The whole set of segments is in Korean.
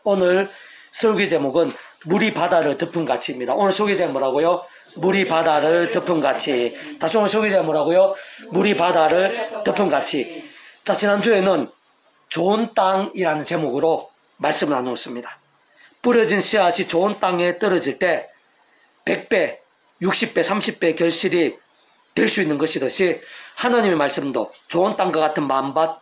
오늘 설교 제목은 물이 바다를 덮은 같이입니다. 오늘 설교 제목 뭐라고요? 물이 바다를 덮은 같이. 다시 오늘 설교 제목 뭐라고요? 물이 바다를 덮은 같이. 자, 지난주에는 좋은 땅이라는 제목으로 말씀을 나누었습니다. 뿌려진 씨앗이 좋은 땅에 떨어질 때 100배, 60배, 30배 결실이 될 수 있는 것이듯이 하나님의 말씀도 좋은 땅과 같은 마음밭,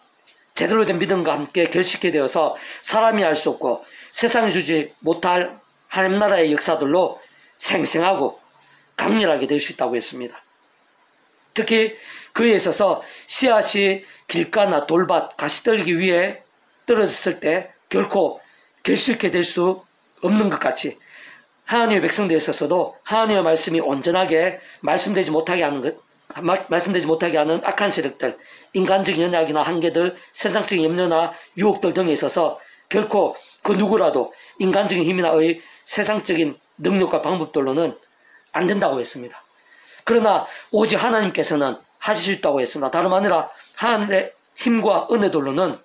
제대로 된 믿음과 함께 결실케 되어서 사람이 알 수 없고 세상이 주지 못할 하나님 나라의 역사들로 생생하고 강렬하게 될 수 있다고 했습니다. 특히 그에 있어서 씨앗이 길가나 돌밭, 가시떨기 위에 떨어졌을 때 결코 결실케 될 수 없는 것 같이 하나님의 백성들에 있어서도 하나님의 말씀이 온전하게 말씀되지 못하게 하는 악한 세력들, 인간적인 연약이나 한계들, 세상적인 염려나 유혹들 등에 있어서 결코 그 누구라도 인간적인 힘이나 세상적인 능력과 방법들로는 안 된다고 했습니다. 그러나 오직 하나님께서는 하실 수 있다고 했습니다. 다름 아니라 하나님의 힘과 은혜들로는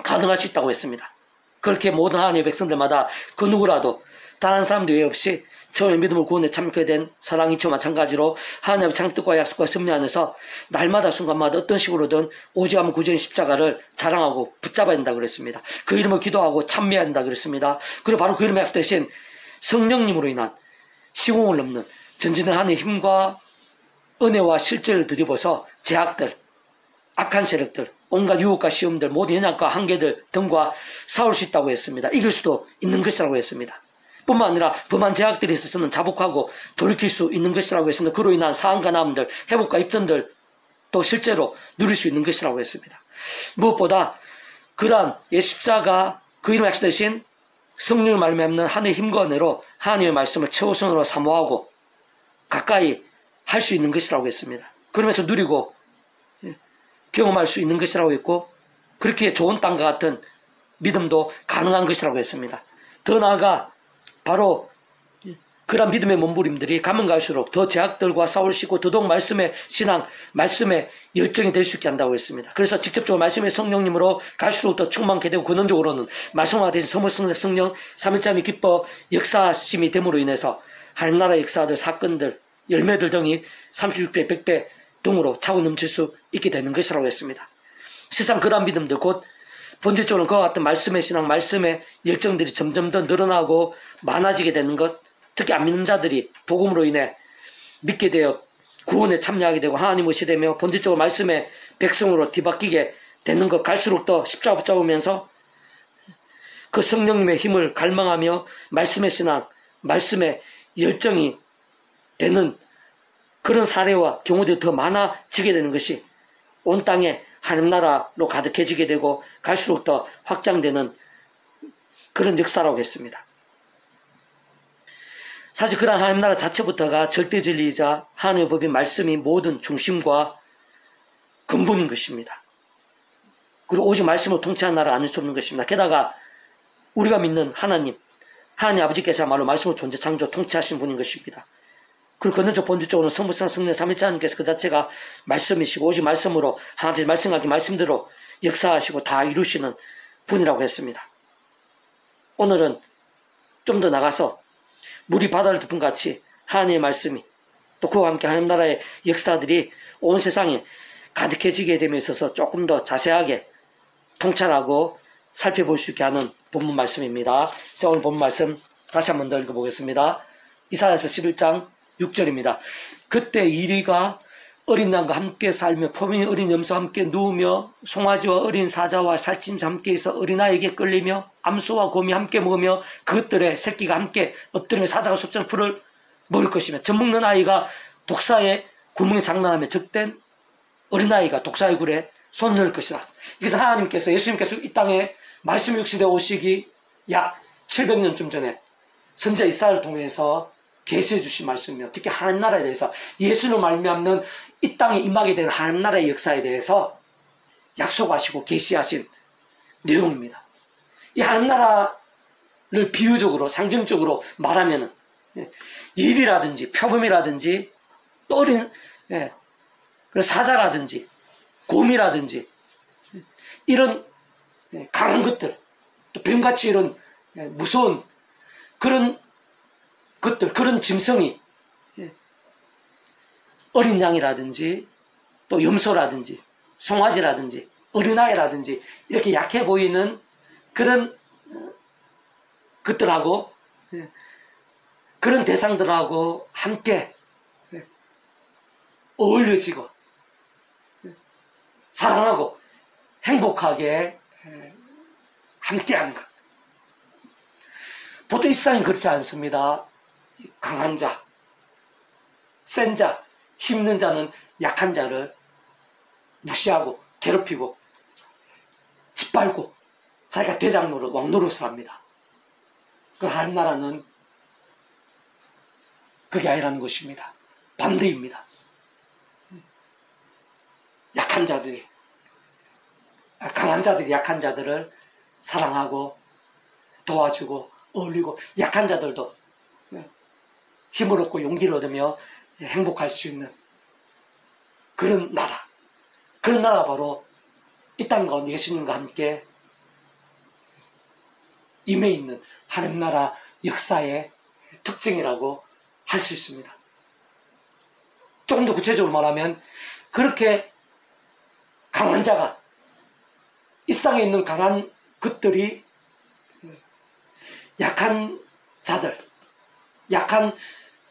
가능할 수 있다고 했습니다. 그렇게 모든 하나님의 백성들마다 그 누구라도 단 한 사람도 외 없이 처음에 믿음을 구원에 참게 된 사랑 이치와 마찬가지로 하나님의 창뜻과 약속과 섭리 안에서 날마다 순간마다 어떤 식으로든 오직하면 구주의 십자가를 자랑하고 붙잡아야 된다 그랬습니다. 그 이름을 기도하고 찬미해야 된다 그랬습니다. 그리고 바로 그 이름의 약속 대신 성령님으로 인한 시공을 넘는 전진한 하나님의 힘과 은혜와 실제를 뒤집어서 제약들, 악한 세력들, 온갖 유혹과 시험들, 모든 연약과 한계들 등과 싸울 수 있다고 했습니다. 이길 수도 있는 것이라고 했습니다. 뿐만 아니라 범한 제약들에 있어서는 자복하고 돌이킬 수 있는 것이라고 했습니다. 그로 인한 사함과 남들, 회복과 입전들 또 실제로 누릴 수 있는 것이라고 했습니다. 무엇보다 그러한 예십자가 그 이름 약속 대신 성령의 말미암는 하나님의 힘과 은혜로 하나님의 말씀을 최우선으로 사모하고 가까이 할 수 있는 것이라고 했습니다. 그러면서 누리고 경험할 수 있는 것이라고 했고 그렇게 좋은 땅과 같은 믿음도 가능한 것이라고 했습니다. 더 나아가 바로 그런 믿음의 몸부림들이 가면 갈수록 더 제약들과 싸울 수 있고 더더욱 말씀의 신앙, 말씀의 열정이 될 수 있게 한다고 했습니다. 그래서 직접적으로 말씀의 성령님으로 갈수록 더 충만케 되고 근원적으로는 말씀과 대신 성령, 삼위일체함이 기뻐 역사심이 됨으로 인해서 하나님 나라의 역사들, 사건들, 열매들 등이 36배, 100배 등으로 차고 넘칠 수 있게 되는 것이라고 했습니다. 실상 그러한 믿음들 곧 본질적으로는 그와 같은 말씀의 신앙, 말씀의 열정들이 점점 더 늘어나고 많아지게 되는 것, 특히 안 믿는 자들이 복음으로 인해 믿게 되어 구원에 참여하게 되고 하나님 의시되며 본질적으로 말씀의 백성으로 뒤바뀌게 되는 것 갈수록 더 십자가 붙잡으면서 그 성령님의 힘을 갈망하며 말씀의 신앙, 말씀의 열정이 되는 그런 사례와 경우들이 더 많아지게 되는 것이 온 땅에 하나님 나라로 가득해지게 되고 갈수록 더 확장되는 그런 역사라고 했습니다. 사실 그러한 하나님 나라 자체부터가 절대 진리이자 하나님의 법인 말씀이 모든 중심과 근본인 것입니다. 그리고 오직 말씀으로 통치하는 나라를 아닐 수 없는 것입니다. 게다가 우리가 믿는 하나님 아버지께서야말로 말씀으로 존재, 창조, 통치하신 분인 것입니다. 그리고 근원적 본질적으로는 성부상 성령 삼위일체 하나님께서 그 자체가 말씀이시고 오직 말씀으로 하나님의 말씀하기 말씀대로 역사하시고 다 이루시는 분이라고 했습니다. 오늘은 좀 더 나가서 물이 바다를 덮은 같이 하나님의 말씀이 또 그와 함께 하나님 나라의 역사들이 온 세상에 가득해지게 됨에 있어서 조금 더 자세하게 통찰하고 살펴볼 수 있게 하는 본문 말씀입니다. 자, 오늘 본문 말씀 다시 한 번 더 읽어보겠습니다. 이사야서 11장 6절입니다. 그때 이리가 어린 양과 함께 살며 포면이 어린 염소와 함께 누우며 송아지와 어린 사자와 살찜자 함께 있어 어린아이에게 끌리며 암소와 곰이 함께 먹으며 그것들의 새끼가 함께 엎드리며 사자가 소처럼 풀을 먹을 것이며 젖먹는 아이가 독사의 구멍에 장난하며 적된 어린아이가 독사의 굴에 손을 넣을 것이다. 그래서 하나님께서 예수님께서 이 땅에 말씀 육시되어 오시기 약 700년쯤 전에 선지자 이사야를 통해서 계시해 주신 말씀이며 특히 하나님 나라에 대해서 예수로 말미암는 이 땅에 임하게 된 하나님 나라의 역사에 대해서 약속하시고 계시하신 내용입니다. 이 하나님 나라를 비유적으로 상징적으로 말하면은 일이라든지 표범이라든지 또 어린 사자라든지 곰이라든지 이런 강한 것들 또 뱀같이 이런 무서운 그런 것들, 그런 짐승이 어린 양이라든지 또 염소라든지 송아지라든지 어린아이라든지 이렇게 약해 보이는 그런 것들하고 그런 대상들하고 함께 어울려지고 사랑하고 행복하게 함께하는 것. 보통 이 세상이 그렇지 않습니다. 강한 자, 센 자, 힘든 자는 약한 자를 무시하고 괴롭히고 짓밟고 자기가 대장 노릇, 왕 노릇을 합니다. 그 하나님 나라는 그게 아니라는 것입니다. 반대입니다. 약한 자들이, 강한 자들이 약한 자들을 사랑하고 도와주고 어울리고 약한 자들도 힘을 얻고 용기를 얻으며 행복할 수 있는 그런 나라. 그런 나라가 바로 이 땅 가운데 예수님과 함께 임해 있는 하나님 나라 역사의 특징이라고 할 수 있습니다. 조금 더 구체적으로 말하면 그렇게 강한 자가 이 세상에 있는 강한 것들이 약한 자들, 약한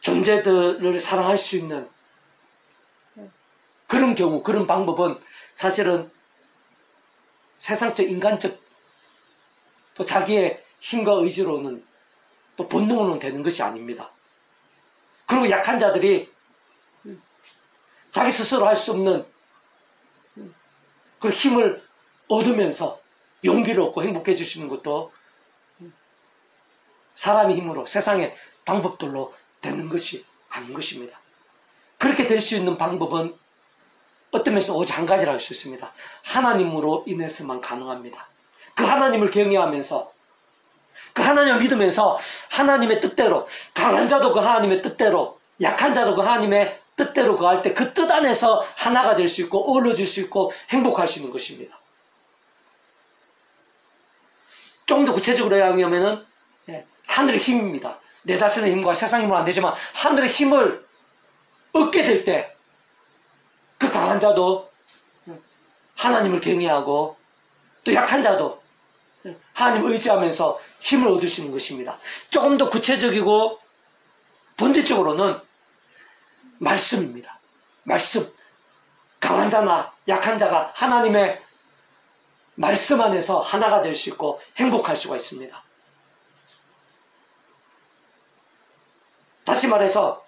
존재들을 사랑할 수 있는 그런 경우, 그런 방법은 사실은 세상적, 인간적 또 자기의 힘과 의지로는 또 본능으로는 되는 것이 아닙니다. 그리고 약한 자들이 자기 스스로 할 수 없는 그 힘을 얻으면서 용기를 얻고 행복해질 수 있는 것도 사람의 힘으로 세상의 방법들로 되는 것이 아닌 것입니다. 그렇게 될 수 있는 방법은 어떤 면에서 오직 한 가지라 할 수 있습니다. 하나님으로 인해서만 가능합니다. 그 하나님을 경외하면서 그 하나님을 믿으면서 하나님의 뜻대로 강한 자도 그 하나님의 뜻대로 약한 자도 그 하나님의 뜻대로 거할 때 그 뜻 안에서 하나가 될 수 있고 어우러질 수 있고 행복할 수 있는 것입니다. 좀 더 구체적으로 이야기하면은 하늘의 힘입니다. 내 자신의 힘과 세상 힘으로 안 되지만 하늘의 힘을 얻게 될 때 그 강한 자도 하나님을 경외하고 또 약한 자도 하나님을 의지하면서 힘을 얻을 수 있는 것입니다. 조금 더 구체적이고 본질적으로는 말씀입니다. 말씀. 강한 자나 약한 자가 하나님의 말씀 안에서 하나가 될 수 있고 행복할 수가 있습니다. 다시 말해서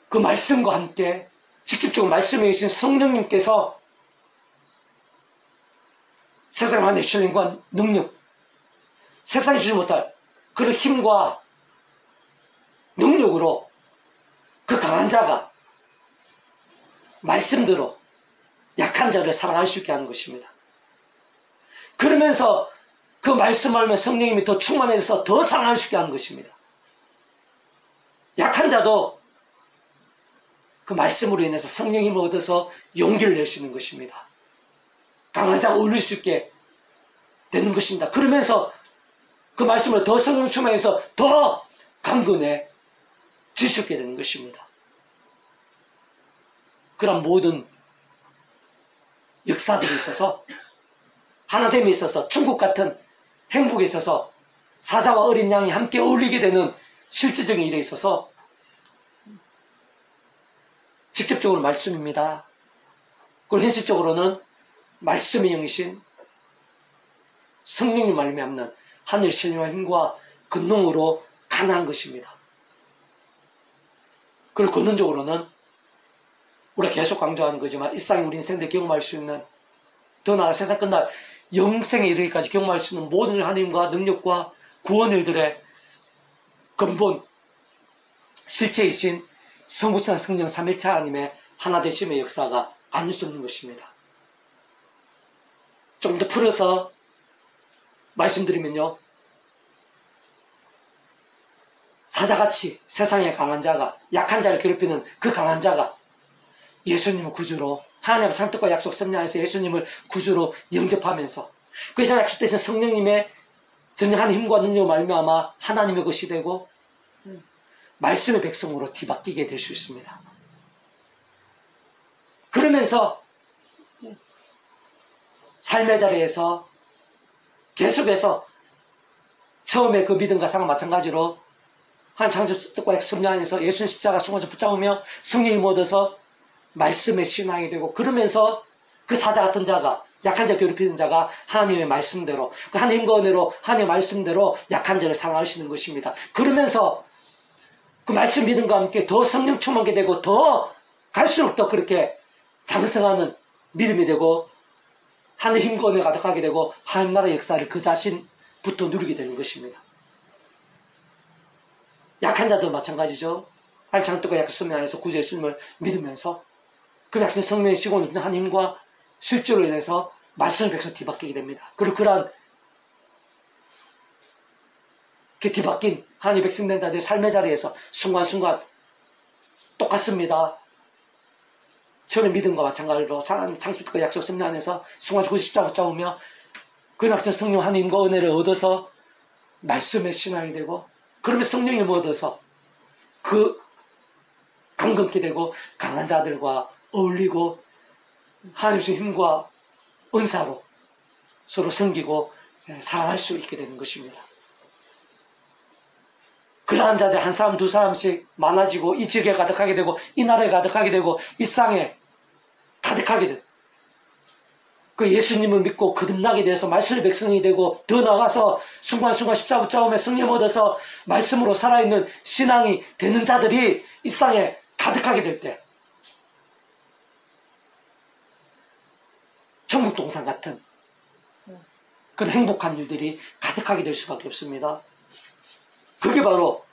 그 말씀과 함께 직접적으로 말씀에 계신 성령님께서 세상 안에 신령과 능력, 세상이 주지 못할 그런 힘과 능력으로 그 강한 자가 말씀대로 약한 자를 사랑할 수 있게 하는 것입니다. 그러면서 그 말씀을 하면 성령님이 더 충만해져서 더 사랑할 수 있게 하는 것입니다. 약한 자도 그 말씀으로 인해서 성령 힘을 얻어서 용기를 낼 수 있는 것입니다. 강한 자가 어울릴 수 있게 되는 것입니다. 그러면서 그 말씀으로 더 성령 충만해서 더 강건해 질 수 있게 되는 것입니다. 그런 모든 역사들이 있어서 하나됨에 있어서 천국 같은 행복에 있어서 사자와 어린 양이 함께 어울리게 되는 실질적인 일에 있어서 직접적으로 말씀입니다. 그리고 현실적으로는 말씀의 영이신 성령님 말미암는 하늘 신령한 힘과 근능으로 가능한 것입니다. 그리고 근원적으로는 우리가 계속 강조하는 거지만 일상의 우리 인생들 경험할 수 있는 더 나아가 세상 끝날 영생에 이르기까지 경험할 수 있는 모든 하나님과 능력과 구원 일들의 근본 실체이신 성부성 성령 삼일체 하나님의 하나 되심의 역사가 아닐 수 없는 것입니다. 좀 더 풀어서 말씀드리면요, 사자같이 세상의 강한 자가 약한 자를 괴롭히는 그 강한 자가 예수님을 구주로 하나님의 창뜻과 약속 섭리 안에서 예수님을 구주로 영접하면서 그래서 약속되신 성령님의 전쟁하는 힘과 능력을 말미암아 하나님의 것이 되고 말씀의 백성으로 뒤바뀌게 될 수 있습니다. 그러면서 삶의 자리에서 계속해서 처음에 그 믿음과 상과 마찬가지로 하나님 창조 뜻과 약속 안에서 예수님 십자가 수고에서 붙잡으며 성령이 얻어서 말씀의 신앙이 되고, 그러면서 그 사자 같은 자가, 약한 자 괴롭히는 자가 하나님의 말씀대로, 그 하나님과 은혜로 하나님의 말씀대로 약한 자를 사랑하시는 것입니다. 그러면서 그 말씀 믿음과 함께 더 성령 충만하게 되고, 더 갈수록 더 그렇게 장성하는 믿음이 되고, 하늘 힘과 은혜 가득하게 되고, 하나님 나라의 역사를 그 자신부터 누리게 되는 것입니다. 약한 자도 마찬가지죠. 하나님 창조과 약속 안에서 구주 예수님을 믿으면서 그 약속 성령의 시고 높은 하나님과 실제로 인해서 말씀을 백성 뒤바뀌게 됩니다. 그리고 그러한 그 뒤바뀐 하나님의 백성된 자들의 삶의 자리에서 순간순간 똑같습니다. 처음에 믿음과 마찬가지로 하나님 창조과 약속 성령 안에서 순간 구주 십자가 붙잡으며 그 약속 성령 하나님과 은혜를 얻어서 말씀의 신앙이 되고, 그러면 성령이 얻어서 그 강건케 되고 강한 자들과 어울리고 하나님의 힘과 은사로 서로 섬기고 사랑할 수 있게 되는 것입니다. 그러한 자들 한 사람 두 사람씩 많아지고 이 지역에 가득하게 되고 이 나라에 가득하게 되고 이 땅에 가득하게 되고, 그 예수님을 믿고 거듭나게 돼서 말씀의 백성이 되고, 더 나아가서 순간순간 십자가 붙잡으며 성령 얻어서 말씀으로 살아있는 신앙이 되는 자들이 이 땅에 가득하게 될 때 천국 동산 같은 그런 행복한 일들이 가득하게 될 수밖에 없습니다. 그게 바로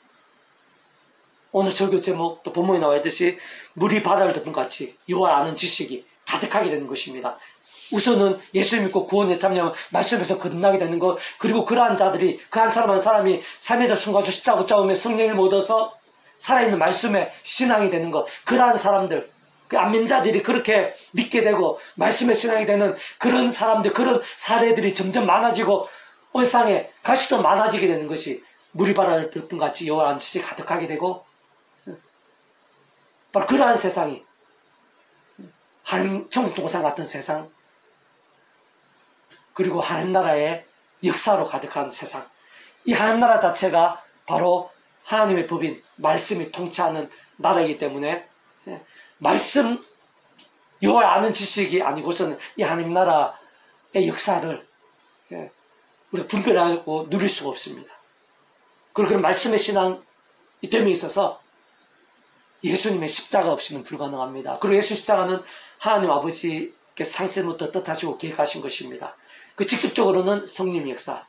오늘 설교 제목 또 본문에 나와 있듯이 물이 바다를 덮은 같이 여호와를 아는 지식이 가득하게 되는 것입니다. 우선은 예수 믿고 구원에 참여하면 말씀에서 거듭나게 되는 것, 그리고 그러한 자들이 그 한 사람 한 사람이 삶에서 순간적으로 십자가 붙잡으며 성령을 얻어서 살아있는 말씀의 신앙이 되는 것, 그러한 사람들, 그 안민자들이 그렇게 믿게 되고 말씀의 신앙이 되는 그런 사람들, 그런 사례들이 점점 많아지고 온상에 갈수록 많아지게 되는 것이 물이 바다를 덮은 같이 여호와를 아는 지식이 가득하게 되고, 바로 그러한 세상이 하나님 천국 동산 같은 세상, 그리고 하나님 나라의 역사로 가득한 세상, 이 하나님 나라 자체가 바로 하나님의 법인 말씀이 통치하는 나라이기 때문에 말씀 여호와를 아는 지식이 아니고서는 이 하나님 나라의 역사를 우리가 분별하고 누릴 수가 없습니다. 그리고 그런 말씀의 신앙이 됨에 있어서 예수님의 십자가 없이는 불가능합니다. 그리고 예수 십자가는 하나님 아버지께서 창세부터 뜻하시고 계획하신 것입니다. 그 직접적으로는 성령의 역사,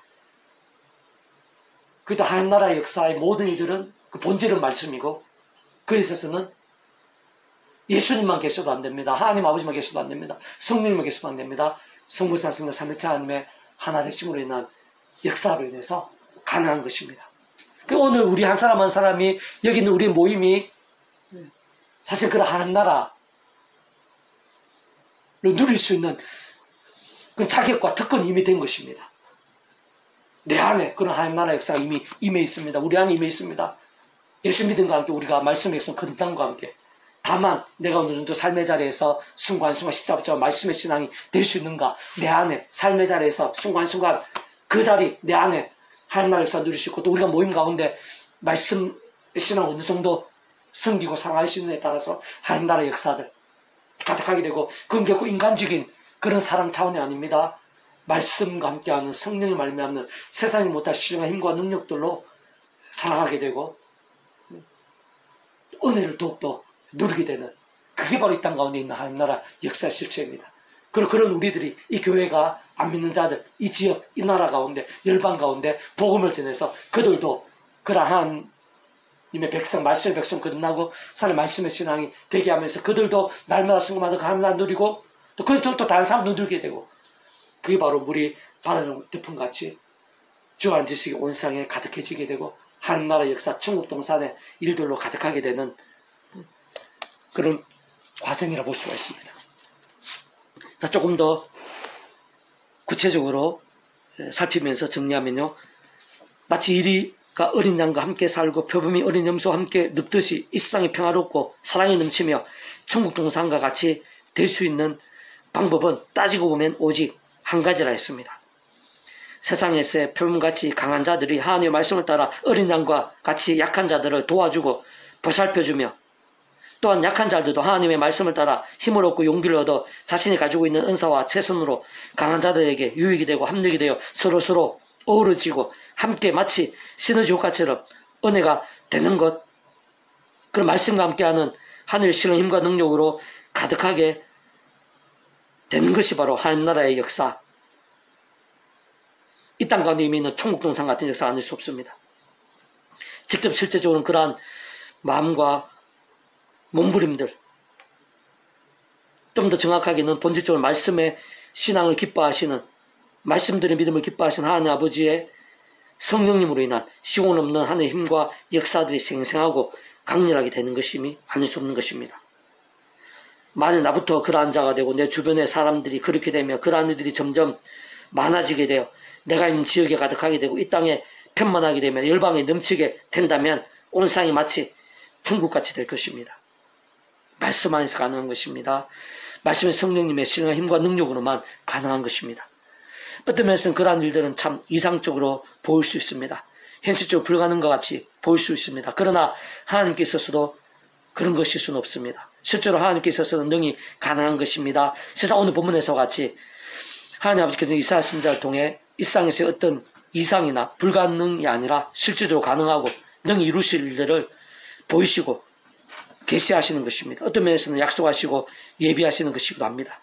그리고 하나님 나라의 역사의 모든 이들은 그 본질은 말씀이고, 그에 있어서는 예수님만 계셔도 안 됩니다. 하나님 아버지만 계셔도 안 됩니다. 성령님만 계셔도 안 됩니다. 성부성 성령 삼위일체 하나님의 하나 되심으로 인한 역사로 인해서 가능한 것입니다. 그 오늘 우리 한 사람 한 사람이 여기 있는 우리 모임이 사실 그런 하나님 나라를 누릴 수 있는 그 자격과 특권이 이미 된 것입니다. 내 안에 그런 하나님 나라 역사가 이미 임해 있습니다. 우리 안에 임해 있습니다. 예수 믿음과 함께 우리가 말씀의 역사 거듭남과 함께, 다만 내가 어느 정도 삶의 자리에서 순간순간 십자가 붙잡아 말씀의 신앙이 될 수 있는가, 내 안에 삶의 자리에서 순간순간 그 자리 내 안에 하나님 나라 역사 누릴 수 있고, 또 우리가 모임 가운데 말씀의 신앙을 어느 정도 섬기고 사랑할 수 있느냐에 따라서 하나님 나라 역사들 가득하게 되고, 그건 결국 인간적인 그런 사랑 차원이 아닙니다. 말씀과 함께하는 성령의 말미암는 세상이 못할 신령한 힘과 능력들로 사랑하게 되고 은혜를 더욱더 누리게 되는, 그게 바로 이 땅 가운데 있는 하나님 나라 역사의 실체입니다. 그리고 그런 우리들이, 이 교회가 안 믿는 자들, 이 지역, 이 나라 가운데, 열방 가운데 복음을 전해서 그들도 그러한 님의 백성, 말씀의 백성 거듭나고 사는 말씀의 신앙이 되게 하면서 그들도 날마다 순간마다 하나님 나라 누리고, 또 그들도 또 다른 사람 누리게 되고, 그게 바로 물이 바다를 덮은 같이 주한 지식이 온 세상에 가득해지게 되고 하나님 나라 역사, 천국 동산의 일들로 가득하게 되는 그런 과정이라 볼 수가 있습니다. 자, 조금 더 구체적으로 살피면서 정리하면요. 마치 이리가 어린 양과 함께 살고 표범이 어린 염소와 함께 눕듯이 이 세상이 평화롭고 사랑이 넘치며 천국 동산과 같이 될 수 있는 방법은 따지고 보면 오직 한 가지라 했습니다. 세상에서의 표범같이 강한 자들이 하나님의 말씀을 따라 어린 양과 같이 약한 자들을 도와주고 보살펴주며 또한 약한 자들도 하나님의 말씀을 따라 힘을 얻고 용기를 얻어 자신이 가지고 있는 은사와 최선으로 강한 자들에게 유익이 되고 합력이 되어 서로 어우러지고 함께 마치 시너지 효과처럼 은혜가 되는 것, 그런 말씀과 함께하는 하늘의 신의 힘과 능력으로 가득하게 되는 것이 바로 하나님 나라의 역사, 이 땅 가운데 이미 있는 천국 동산 같은 역사가 아닐 수 없습니다. 직접 실제적으로는 그러한 마음과 몸부림들, 좀 더 정확하게는 본질적으로 말씀의 신앙을 기뻐하시는, 말씀들의 믿음을 기뻐하시는 하나님 아버지의 성령님으로 인한 시공 없는 하나님의 힘과 역사들이 생생하고 강렬하게 되는 것임이 아닐 수 없는 것입니다. 만약 나부터 그러한 자가 되고 내 주변의 사람들이 그렇게 되며 그러한 일들이 점점 많아지게 되어 내가 있는 지역에 가득하게 되고 이 땅에 편만하게 되며 열방에 넘치게 된다면 온 세상이 마치 천국같이 될 것입니다. 말씀 안에서 가능한 것입니다. 말씀의 성령님의 신령한 힘과 능력으로만 가능한 것입니다. 어떤 면에서는 그러한 일들은 참 이상적으로 보일 수 있습니다. 현실적으로 불가능한 것 같이 보일 수 있습니다. 그러나 하나님께 있어서도 그런 것일 수는 없습니다. 실제로 하나님께 있어서는 능히 가능한 것입니다. 세상 오늘 본문에서와 같이 하나님 아버지께서 이사야 선지자를 통해 일상에서의 어떤 이상이나 불가능이 아니라 실질적으로 가능하고 능히 이루실 일들을 보이시고 계시하시는 것입니다. 어떤 면에서는 약속하시고 예비하시는 것이기도 합니다.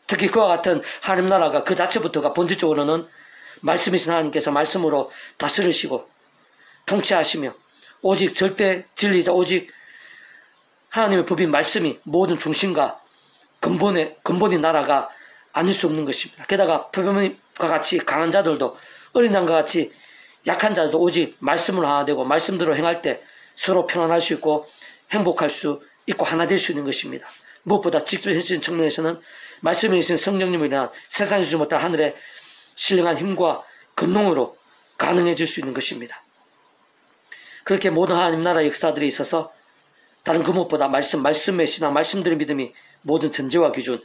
특히 그와 같은 하나님 나라가 그 자체부터가 본질적으로는 말씀이신 하나님께서 말씀으로 다스리시고 통치하시며 오직 절대 진리자 오직 하나님의 법인 말씀이 모든 중심과 근본인 나라가 아닐 수 없는 것입니다. 게다가 표범과 같이 강한 자들도 어린 양과 같이 약한 자들도 오직 말씀으로 하나 되고 말씀대로 행할 때 서로 평안할 수 있고 행복할 수 있고 하나 될 수 있는 것입니다. 무엇보다 직접 현실적인 측면에서는 말씀에 있는 성령님을 인한 세상에 주지 못할 하늘의 신령한 힘과 근능으로 가능해질 수 있는 것입니다. 그렇게 모든 하나님 나라의 역사들이 있어서 다른 그 무엇보다 말씀의 신앙, 말씀들의 믿음이 모든 전제와 기준,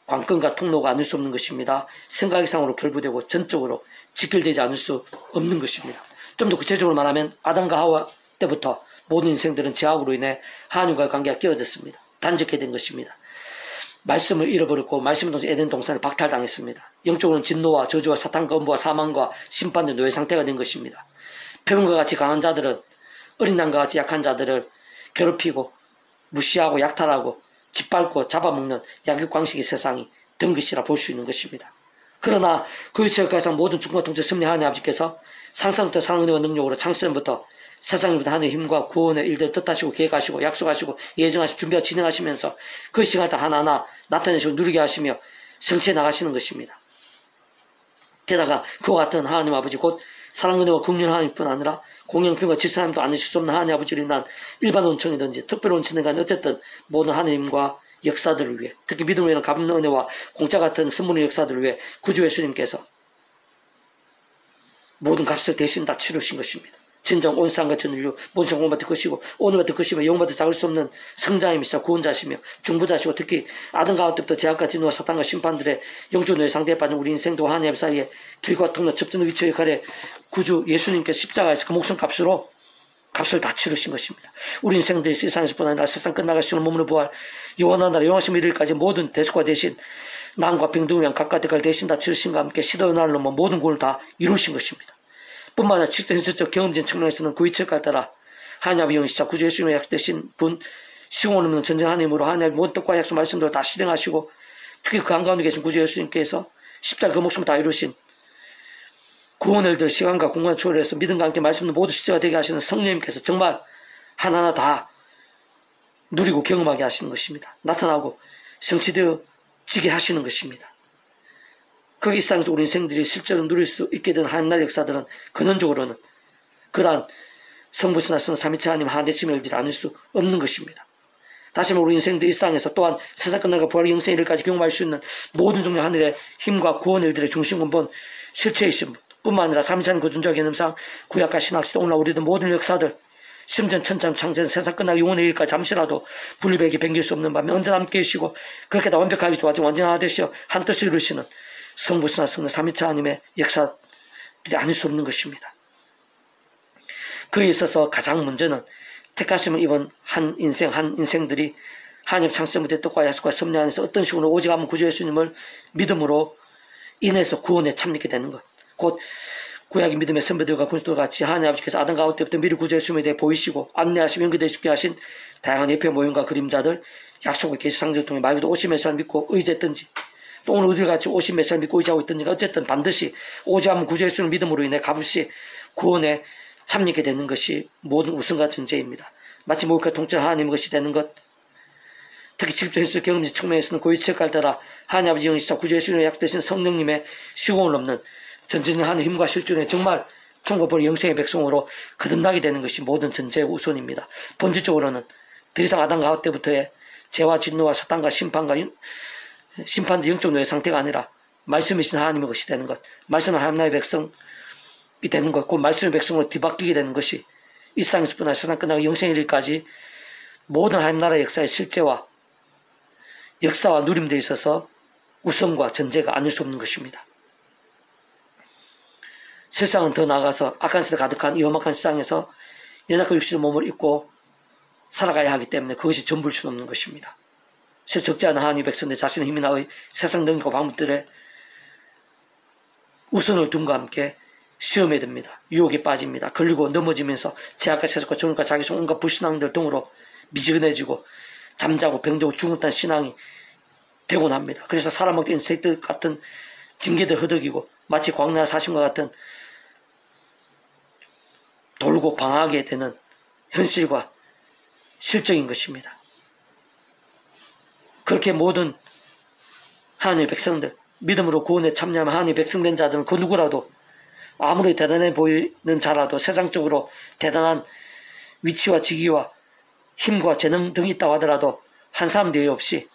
관건과 통로가 아닐 수 없는 것입니다. 생각 이상으로 결부되고 전적으로 직결되지 않을 수 없는 것입니다. 좀 더 구체적으로 말하면 아담과 하와 때부터 모든 인생들은 죄악으로 인해 하나님과의 관계가 깨어졌습니다. 단절게 된 것입니다. 말씀을 잃어버렸고 말씀을 통해 에덴 동산을 박탈당했습니다. 영적으로는 진노와 저주와 사탄과 엄부와 사망과 심판의 노예 상태가 된 것입니다. 표범과 같이 강한 자들은 어린 양과 같이 약한 자들을 괴롭히고 무시하고 약탈하고 짓밟고 잡아먹는 약육강식의 세상이 된 것이라 볼 수 있는 것입니다. 그러나 그 위치에서 모든 중과 통치 섭리 하나님 아버지께서 상상부터 사랑의 능력으로 창세전부터 세상부터 하나님의 힘과 구원의 일들을 뜻하시고 계획하시고 약속하시고 예정하시고 준비하고 진행하시면서 그 시간을 다 하나하나 나타내시고 누리게 하시며 성취해 나가시는 것입니다. 게다가 그와 같은 하나님 아버지 곧 사랑의 은혜와 긍휼 하나님뿐 아니라 공영평과 질서하나님도 아니실 수 없는 하나님 아버지를 인한 일반 온천이든지 특별 온천이든 어쨌든 모든 하나님과 역사들을 위해 특히 믿음으로 인한 갚는 은혜와 공짜 같은 선물의 역사들을 위해 구주 예수님께서 모든 값을 대신 다 치르신 것입니다. 진정 온 세상과 전 인류 모든 성공을 받을 것이고 오늘 받을 것이며 영받을 작을 수 없는 성자이시며 구원자시며 중보자시고 특히 아담과 하와 때부터 제약과 진노와 사탄과 심판들의 영적 노예 상대에 빠진 우리 인생도 하나님 사이에 길과 통로 접전의 위치 역할에 구주 예수님께서 십자가에서 그 목숨 값으로 값을 다 치르신 것입니다. 우리 인생들이 세상에서 뿐 아니라 세상 끝나갈 시는 몸으로 부활 영원한 나라 영원하심 이르기까지 모든 대속과 대신 남과 병등을 위한 각각 대가를 대신 다 치르신과 함께 시대의 날로 모든 구원을 다 이루신 것입니다. 뿐만 아니라 직접 현실적 경험진 측면에서는 그 위치를 따라 하나님 아버지 영이시자 구주 예수님의 약속되신 분 시공 없는 전쟁 하나님으로 하나님의 모든 뜻과 약속 말씀대로 다 실행하시고 특히 그 한가운데 계신 구주 예수님께서 십자가 그 목숨을 다 이루신 구원의 일들 시간과 공간을 초월해서 믿음과 함께 말씀을 모두 실제가 되게 하시는 성령님께서 정말 하나하나 다 누리고 경험하게 하시는 것입니다. 나타나고 성취되어지게 하시는 것입니다. 그 일상에서 우리 인생들이 실제로 누릴 수 있게 된 하나님 나라의 역사들은 근원적으로는 그러한 성부신하신 삼위체 하나님 하나님의 일들이 아닐 수 없는 것입니다. 다시 우리 인생도 일상에서 또한 세상 끝나고 부활의 영생의 일까지 경험할 수 있는 모든 종류 하늘의 힘과 구원 일들의 중심 근본 실체이신 뿐만 아니라 삼위찬 거존자 개념상 구약과 신학시대 오늘날 우리도 모든 역사들 심전 천장 창전 세상 끝나고 영원의 일까지 잠시라도 분리배기 변길 수 없는 밤에 언제나 함께 계시고 그렇게 다 완벽하게 좋아지고 완전하게 되시어 한 뜻을 이루시는 성부신화 성령 삼위차 하나님의 역사들이 아닐 수 없는 것입니다. 그에 있어서 가장 먼저는 택하심을 입은 한 인생들이 하나님 창세부터 뜻과 약속과 섭리 안에서 어떤 식으로 오직 한 구주 예수님을 믿음으로 인해서 구원에 참여하게 되는 것. 곧 구약의 믿음의 선배들과 군수들과 같이 하나님 아버지께서 아담 가운 때부터 미리 구주 예수님에 대해 보이시고 안내하시며 연결되시게 하신 다양한 예표 모형과 그림자들 약속의 계시상징을 통해 말고도 오십 몇 살 믿고 의지했든지 또 오늘 우리를 같이 오십 몇 살 믿고 의지하고 있든지 어쨌든 반드시 오직 한 구주 예수님을 믿음으로 인해 값없이 구원에 참여하게 되는 것이 모든 우승과 전제입니다. 마치 목욕과 통째로 하나님의 것이 되는 것, 특히 직접 예수 경험지 측면에서는 고의 체크할 따라 하나님 아버지 영이시자 구주 예수님의 약되신 성령님의 시공을 넘는 전진의 하나님의 힘과 실존에 정말 천국볼 영생의 백성으로 거듭나게 되는 것이 모든 전제의 우선입니다. 본질적으로는 더 이상 아담과 하와 때부터의 죄와 진노와 사탄과 심판도 영적 노예 상태가 아니라 말씀이신 하나님의 것이 되는 것, 말씀은 하나님의 백성이 되는 것, 그 말씀의 백성으로 뒤바뀌게 되는 것이 일상에서뿐만 아니라 세상 끝나고 영생의 일까지 모든 하나님 나라의 역사의 실제와 역사와 누림되어 있어서 우선과 전제가 아닐 수 없는 것입니다. 세상은 더 나아가서 악한 세대 가득한 이 험악한 세상에서 연약한 육신의 몸을 입고 살아가야 하기 때문에 그것이 전부일 수는 없는 것입니다. 적지 않은 하나님의 백성들 자신의 힘이나 세상 능력과 방법들에 우선을 둔과 함께 시험에 듭니다. 유혹에 빠집니다. 걸리고 넘어지면서 제약과 세속과 정욕과 자기성 온갖 불신앙들 등으로 미지근해지고 잠자고 병들고 죽었다는 신앙이 되곤 합니다. 그래서 사람에게 인생들 같은 징계들 허덕이고 마치 광야 사심과 같은 돌고 방황하게 되는 현실과 실적인 것입니다. 그렇게 모든 하나님의 백성들, 믿음으로 구원에 참여하면 하나님의 백성된 자들은 그 누구라도 아무리 대단해 보이는 자라도 세상적으로 대단한 위치와 직위와 힘과 재능 등이 있다고 하더라도 한 사람 대의 없이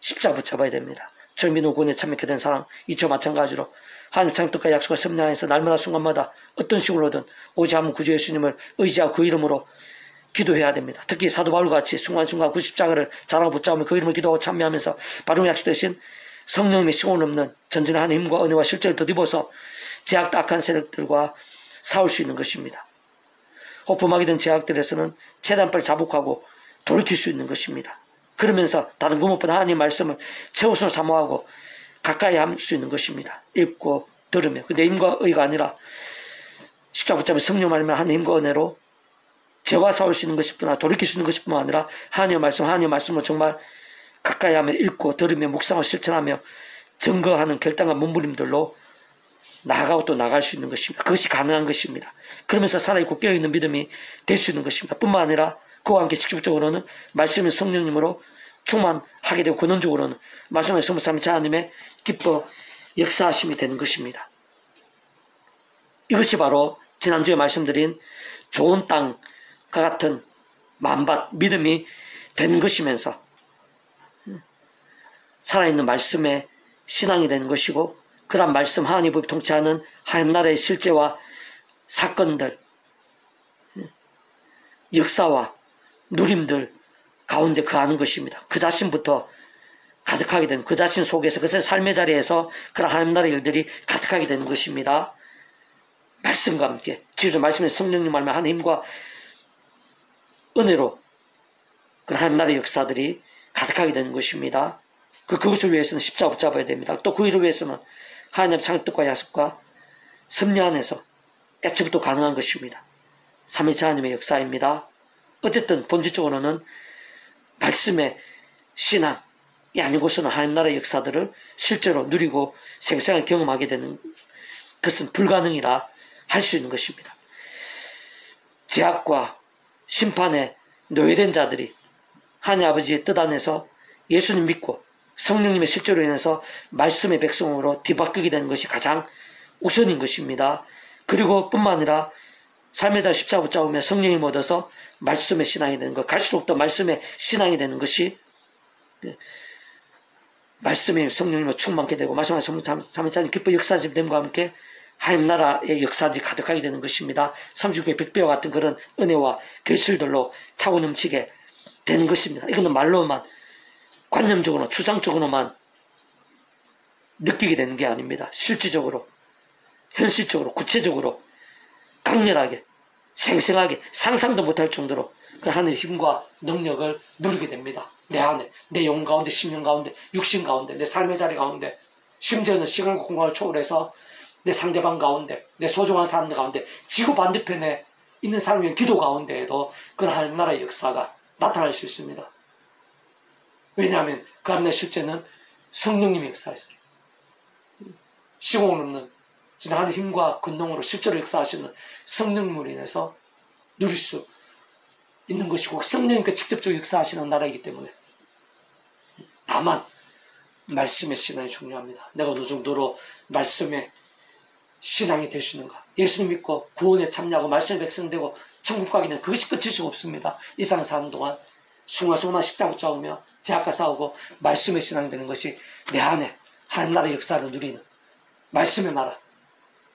십자가 붙잡아야 됩니다. 처음 믿음 구원에 참여하게 된 사람, 이처 마찬가지로 하나님 창뜻과 약속과 섭리하에서 날마다 순간마다 어떤 식으로든 오직 한 구주 예수님을 의지하고 그 이름으로 기도해야 됩니다. 특히 사도 바울과 같이 순간순간 그 십자가를 자랑하고 붙잡으며 그 이름을 기도하고 참여하면서 바로 약속되신 성령님의 시공을 넘는 전진의 하나님의 힘과 은혜와 실제를 덧입어서 제약도 악한 세력들과 싸울 수 있는 것입니다. 호품하게 된 제약들에서는 최대한 빨리 자복하고 돌이킬 수 있는 것입니다. 그러면서 다른 그 무엇보다 하나님의 말씀을 최우선으로 사모하고 가까이 할 수 있는 것입니다. 읽고 들으며 내 힘과 의가 아니라 십자가 붙잡으면 성령 말하면 하나님의 힘과 은혜로 죄와 싸울 수 있는 것뿐만 돌이킬 수 있는 것뿐만 아니라 하나님의 말씀으로 정말 가까이 하며 읽고 들으며 묵상하고 실천하며 증거하는 결단과 몸부림들로 나아가고 또 나갈 수 있는 것입니다. 그것이 가능한 것입니다. 그러면서 살아있고 깨어있는 믿음이 될 수 있는 것입니다. 뿐만 아니라 그와 함께 직접적으로는 말씀의 성령님으로 충만하게 되고 근원적으로는 말씀의 성삼위일체 하나님의 기뻐 역사하심이 되는 것입니다. 이것이 바로 지난주에 말씀드린 좋은 땅과 같은 만밭 믿음이 되는 것이면서 살아있는 말씀의 신앙이 되는 것이고 그러한 말씀 하나님 법이 통치하는 하나님 나라의 실제와 사건들 역사와 누림들 가운데 거하는 것입니다. 그 자신부터 가득하게 되는 그 자신 속에서 그 삶의 자리에서 그런 하나님 나라의 일들이 가득하게 되는 것입니다. 말씀과 함께 지금 말씀의 성령님 말면 하나님과 은혜로 그런 하나님 나라의 역사들이 가득하게 되는 것입니다. 그것을 위해서는 십자가 붙잡아야 됩니다. 또 그 일을 위해서는 하나님 창뜻과 약속과 섭리 안에서 애초부터 가능한 것입니다. 삼위일체 하나님의 역사입니다. 어쨌든 본질적으로는 말씀의 신앙이 아니고서는 하나님 나라의 역사들을 실제로 누리고 생생하게 경험하게 되는 것은 불가능이라 할 수 있는 것입니다. 제약과 심판에 노예된 자들이 하나님 아버지의 뜻 안에서 예수님 믿고 성령님의 실제로 인해서 말씀의 백성으로 뒤바뀌게 되는 것이 가장 우선인 것입니다. 그리고 뿐만 아니라 삶의 달 십자가 붙잡으면 성령이 얻어서 말씀의 신앙이 되는 것, 갈수록 더 말씀의 신앙이 되는 것이 말씀의 성령님으로 충만케 되고 말씀의 삼위자님 기뻐 역사하심 됨과 함께 하나님 나라의 역사들이 가득하게 되는 것입니다. 36배, 100배와 같은 그런 은혜와 결실들로 차고 넘치게 되는 것입니다. 이거는 말로만 관념적으로 추상적으로만 느끼게 되는 게 아닙니다. 실질적으로 현실적으로 구체적으로 강렬하게 생생하게 상상도 못할 정도로 그 하늘의 힘과 능력을 누리게 됩니다. 내 안에, 내 영 가운데, 심령 가운데, 육신 가운데, 내 삶의 자리 가운데, 심지어는 시간과 공간을 초월해서 내 상대방 가운데, 내 소중한 사람들 가운데, 지구 반대편에 있는 사람의 기도 가운데에도 그런 하나님 나라의 역사가 나타날 수 있습니다. 왜냐하면 그 하나님의 실제는 성령님의 역사에서 시공을 넘는 진짜 하나님의 힘과 권능으로 실제로 역사하시는 성령님으로 인해서 누릴 수 있는 것이고 성령님께 직접적으로 역사하시는 나라이기 때문에 다만 말씀의 신앙이 중요합니다. 내가 어느 정도로 말씀의 신앙이 될 수 있는가. 예수님 믿고 구원에 참여하고 말씀의 백성 되고 천국 가기는 그것이 끝일 수가 없습니다. 이 세상 사는 동안 숭얼숭얼한 십자가 붙잡으며 제약과 싸우고 말씀의 신앙이 되는 것이 내 안에 하나님 나라의 역사를 누리는 말씀의 나라,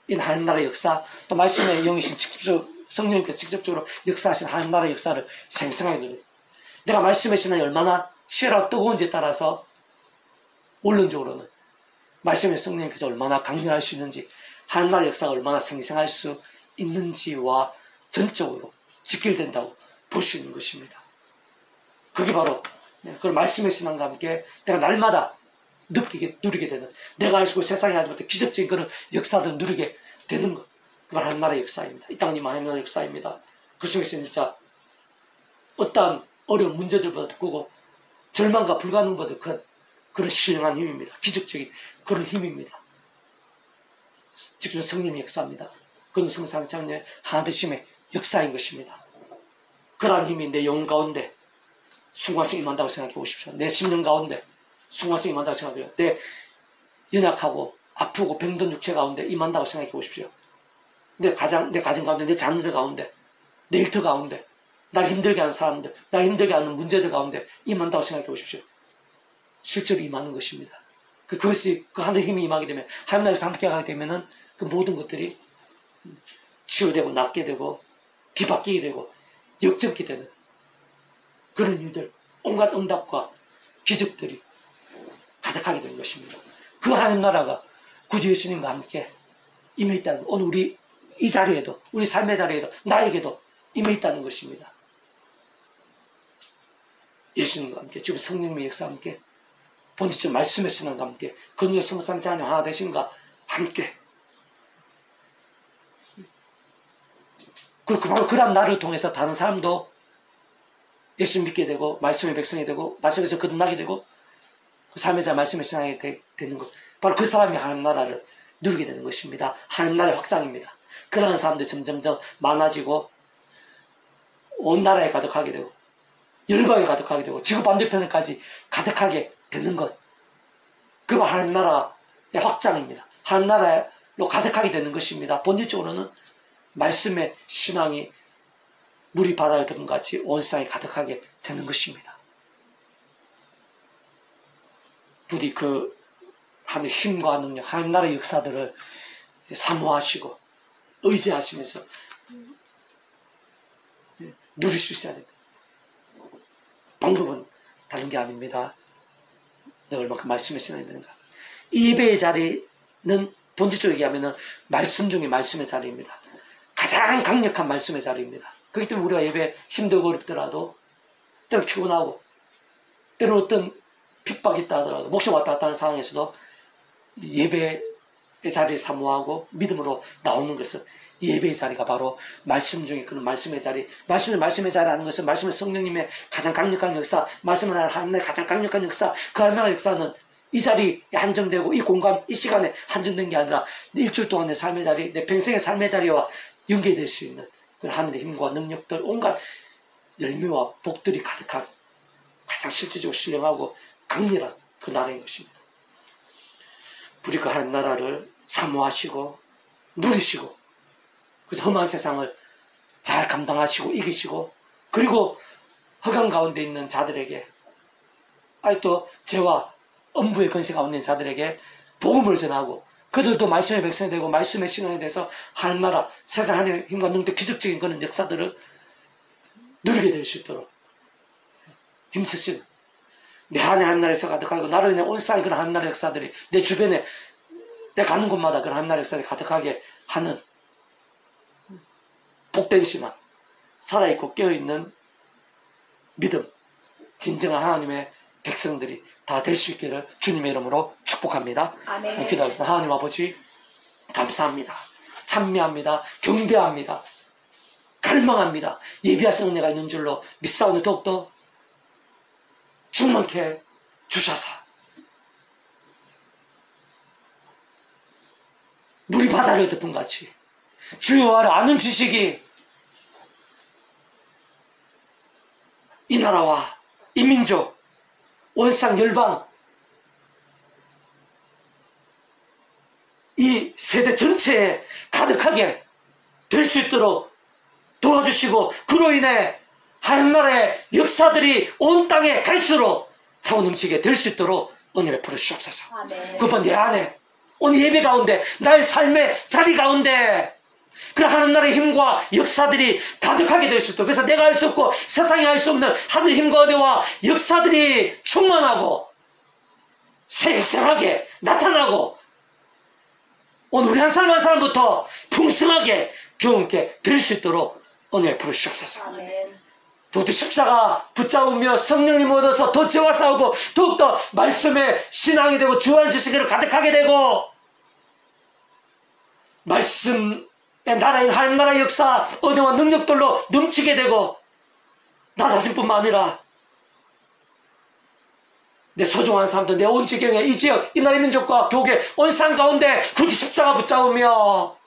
이 하나님 나라의 역사, 또 말씀의 영이신 직접적으로 성령님께서 직접적으로 역사하신 하나님 나라의 역사를 생생하게 누리는, 내가 말씀의 신앙이 얼마나 치열하고 뜨거운지에 따라서 원론적으로는 말씀의 성령님께서 얼마나 강렬할 수 있는지, 하나님 나라의 역사가 얼마나 생생할 수 있는지와 전적으로 직결된다고 볼 수 있는 것입니다. 그게 바로 그 말씀의 신앙과 함께 내가 날마다 누리게 되는, 내가 알고 세상에 하지 못한 기적적인 그런 역사들을 누리게 되는 것, 그건 하나님 나라의 역사입니다. 이 땅은 하나님 나라의 역사입니다. 그 속에서 진짜 어떠한 어려운 문제들보다 더 크고 절망과 불가능보다 큰 그런 신령한 힘입니다. 기적적인 그런 힘입니다. 직접 성령의 역사입니다. 그런 성삼장의 하나되심의 역사인 것입니다. 그러한 힘이 내 영혼 가운데 순간성 임한다고 생각해 보십시오. 내 심령 가운데 순간성 임한다고 생각해요. 내 연약하고 아프고 병든 육체 가운데 임한다고 생각해 보십시오. 내 가정 가운데, 내 자녀들 가운데, 내 일터 가운데, 날 힘들게 하는 사람들, 날 힘들게 하는 문제들 가운데 임한다고 생각해 보십시오. 실제로 임하는 것입니다. 그것이 그 하늘의 힘이 임하게 되면, 하나님 나라에서 함께 가게 되면은 그 모든 것들이 치유되고 낫게 되고 뒤바뀌게 되고 역적게 되는 그런 일들, 온갖 응답과 기적들이 가득하게 되는 것입니다. 그 하나님 나라가 구주 예수님과 함께 임해 있다는 것, 오늘 우리 이 자리에도, 우리 삶의 자리에도, 나에게도 임해 있다는 것입니다. 예수님과 함께, 지금 성령님의 역사와 함께, 본질적 말씀의 신앙과 함께, 건조 성삼 자녀 하나 되신과 함께, 그리고 바로 그런 나를 통해서 다른 사람도 예수 믿게 되고 말씀의 백성이 되고 말씀에서 거듭나게 되고 그 삶의 자 말씀의 신앙이 되는 것, 바로 그 사람이 하나님 나라를 누리게 되는 것입니다. 하나님 나라의 확장입니다. 그러한 사람들이 점점 더 많아지고 온 나라에 가득하게 되고 열방에 가득하게 되고 지구 반대편에까지 가득하게 되는 것, 그거 하나님 나라의 확장입니다. 하나님 나라로 가득하게 되는 것입니다. 본질적으로는 말씀의 신앙이 물이 바다를 덮은 같이 온 세상에 가득하게 되는 것입니다. 부디 그 하나님의 힘과 능력, 하나님 나라의 역사들을 사모하시고 의지하시면서 누릴 수 있어야 됩니다. 방법은 다른 게 아닙니다. 내가 얼마큼 말씀의 신앙이 되는가. 이 예배의 자리는 본질적으로 얘기하면 말씀 중에 말씀의 자리입니다. 가장 강력한 말씀의 자리입니다. 그렇기 때문에 우리가 예배 힘들고 어렵더라도, 때로는 피곤하고, 때로는 어떤 핍박이 있다 하더라도, 목숨 왔다 갔다 하는 상황에서도 예배의 자리를 사모하고 믿음으로 나오는 것은, 이 예배의 자리가 바로 말씀 중에 그런 말씀의 자리, 말씀의 자리라는 것은 말씀의 성령님의 가장 강력한 역사, 말씀을 하는 하나님의 가장 강력한 역사, 그 하나님의 역사는 이 자리에 한정되고 이 공간, 이 시간에 한정된 게 아니라 내 일주일 동안 내 삶의 자리, 내 평생의 삶의 자리와 연계될 수 있는 그런 하늘의 힘과 능력들, 온갖 열매와 복들이 가득한 가장 실질적으로 신령하고 강렬한 그 나라인 것입니다. 우리 그 하나님 나라를 사모하시고 누리시고, 그래서 험한 세상을 잘 감당하시고 이기시고, 그리고 허강 가운데 있는 자들에게, 또 죄와 엄부의 건세 가운데 있는 자들에게 복음을 전하고, 그들도 말씀의 백성이 되고 말씀의 신앙에 대해서 하나님 나라, 세상 하나님의 힘과 능력, 기적적인 그런 역사들을 누리게 될 수 있도록 힘쓰시는, 내 안에 하나님 나라에서 가득하고 나로 인해 온 세상에 그런 하나님 나라 역사들이, 내 주변에 내가 가는 곳마다 그런 하나님 나라 역사들이 가득하게 하는 복된 신앙, 살아있고 깨어있는 믿음, 진정한 하나님의 백성들이 다 될 수 있기를 주님의 이름으로 축복합니다. 아멘. 기도하겠습니다. 하나님 아버지, 감사합니다. 찬미합니다. 경배합니다. 갈망합니다. 예비하신 은혜가 있는 줄로 믿사오니 더욱더 충만케 주셔서 물이 바다를 덮은 같이 주여와를 아는 지식이 이 나라와 이 민족, 온 세상 열방, 이 세대 전체에 가득하게 될 수 있도록 도와주시고, 그로 인해 하나님 나라의 역사들이 온 땅에 갈수록 차고 넘치게 될 수 있도록 은혜 베풀어 주옵소서. 그것만 내 안에, 오늘 예배 가운데, 나의 삶의 자리 가운데 그런 하나님 나라의 힘과 역사들이 가득하게 될 수 있도록, 그래서 내가 할 수 없고 세상이 할 수 없는 하늘 힘과 은혜와 역사들이 충만하고 생생하게 나타나고, 오늘 우리 한 사람 한 사람부터 풍성하게 경험케 될 수 있도록 은혜 부르시옵소서. 더욱더 십자가 붙잡으며 성령님 얻어서 더 죄와 싸우고, 더욱더 말씀에 신앙이 되고 주한 지식으로 가득하게 되고, 말씀의 나라인 하나님 나라의 역사, 은혜와 능력들로 넘치게 되고, 나 자신뿐만 아니라 내 소중한 사람들, 내 온 지경에, 이 지역, 이 나라 민족과 교계, 온 세상 가운데 그렇게 십자가 붙잡으며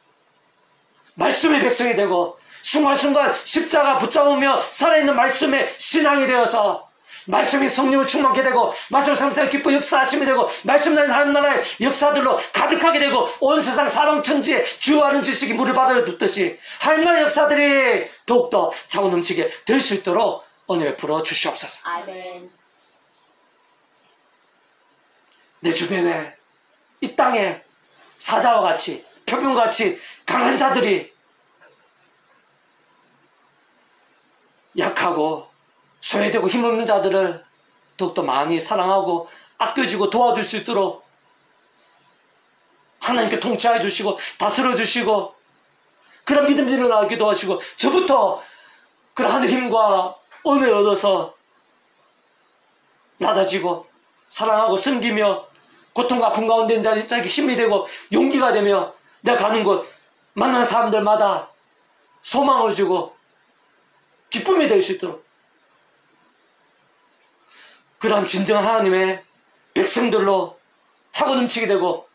말씀의 백성이 되고, 순간순간 십자가 붙잡으며 살아있는 말씀의 신앙이 되어서 말씀이 성령을 충만케 되고, 말씀을 상상 기뻐 역사하심이 되고, 말씀 나라의 하나님 나라의 역사들로 가득하게 되고, 온 세상 사방천지에 주요하는 지식이 물을 바다를 붓듯이 하나님 나라의 역사들이 더욱더 차고 넘치게 될 수 있도록 은혜 베풀어 주시옵소서. 아멘. 내 주변에, 이 땅에 사자와 같이, 표명같이 강한 자들이 약하고 소외되고 힘없는 자들을 더욱더 많이 사랑하고 아껴주고 도와줄 수 있도록 하나님께 통치해 주시고 다스려 주시고, 그런 믿음이 일어나기도 하시고, 저부터 그런 하늘 힘과 은혜를 얻어서 낮아지고 사랑하고 섬기며 고통과 아픔 가운데 있는 자에게 힘이 되고 용기가 되며, 내가 가는 곳 만난 사람들마다 소망을 주고 기쁨이 될 수 있도록, 그러한 진정한 하나님의 백성들로 차고 넘치게 되고,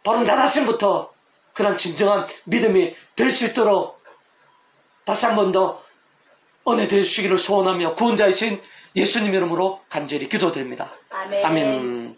바로 나 자신부터 그러한 진정한 믿음이 될 수 있도록 다시 한 번 더 은혜 되주시기를 소원하며 구원자이신 예수님 이름으로 간절히 기도드립니다. 아멘. 아멘.